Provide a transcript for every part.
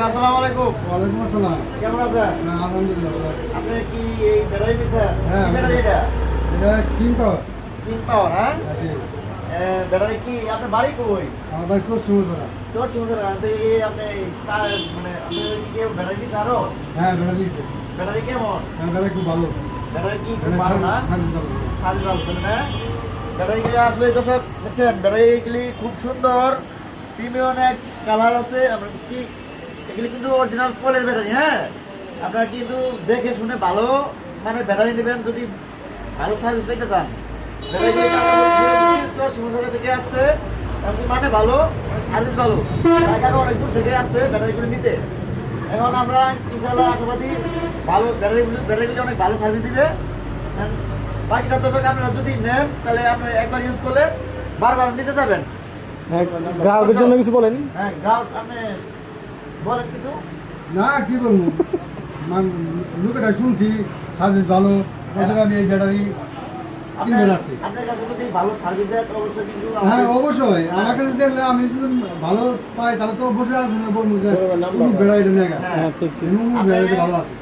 আসসালামু আলাইকুম। ওয়ালাইকুম আসসালাম। কেমন আছেন? হ্যাঁ, আলহামদুলিল্লাহ ভালো আছি। আপনি কি এই ব্যাটারি নিছেন? হ্যাঁ, কি ব্যাটারি এটা? এটা কিং পাওয়ার। কিং পাওয়ার, হ্যাঁ? জি। ব্যাটারি কি আপনার বাড়ি কই? আমার বাড়ি সুমুজরা। তোর চুমুদের কাছে আপনি মানে আপনি কি কেউ ব্যাটারি নিছে আরো? হ্যাঁ, ব্যাটারি নিছে। ব্যাটারি কেমন? হ্যাঁ, ব্যাটারি খুব ভালো। ব্যাটারি কি খুব ব্যাটারি ভালো না? সার্ভিস ভালো। সার্ভিস ভালো তাই না? ব্যাটারিগুলি আসলে দর্শক দেখছেন, ব্যাটারিগুলি খুব সুন্দর প্রিমিয়াম এক কালার আছে। আমরা কি এগুলি কিন্তু অরিজিনাল পোলের ব্যাটারি, হ্যাঁ? আপনারা কিন্তু দেখে শুনে ভালো মানে ব্যাটারি নেবেন যদি ভালো সার্ভিস পেতে চান। ব্যাটারিগুলি শিমুলতলা থেকে আসছে, এমনকি মানে ভালো, সার্ভিস ভালো, ঢাকা অনেক দূর থেকে আসছে ব্যাটারিগুলি নিতে। এখন আমরা ইনশাআল্লাহ আশাবাদী ভালো ব্যাটারিগুলি অনেক ভালো সার্ভিস দিবে। বাকিটা তো আপনারা যদি নেন তাহলে আপনি একবার ইউজ করলে বারবার নিতে যাবেন। গ্রাহকের জন্য কিছু বলেন। হ্যাঁ, গ্রাহক আপনি বলেন কিছু। না, কি বলবো, লোকেরা শুনছি সার্ভিস ভালো, বছর আমি এই ব্যাটারি কিনতে যাচ্ছি। আপনার কাছে যদি ভালো সার্ভিস দেয় তো অবশ্যই কিন্তু হ্যাঁ, অবশ্যই আমার কাছে দেখলে আমি যদি ভালো পাই তাহলে তো অবশ্যই আলোচনা বলবো যে ব্যাটারিটা নিয়ে গেল। হ্যাঁ, ঠিক ঠিক। ব্যাটারিটা ভালো আছে।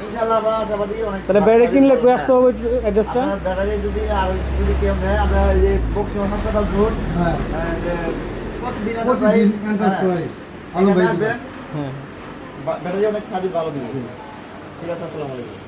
ইনশাআল্লাহ আমরা আশাবাদী অনেক। তাহলে ব্যাটারি কিনলে কই আসতে হবে অ্যাড্রেসটা? আপনার ব্যাটারি যদি কেউ নেয়, আমরা এই যে বক্সিমা হাসপাতাল রোড, হ্যাঁ, যে প্রতিদিন প্রতিদিন এন্টারপ্রাইজ আলম ভাই। আসবেন, হ্যাঁ। ব্যাটারি অনেক সার্ভিস ভালো দিবে। ঠিক আছে, আসসালামু আলাইকুম।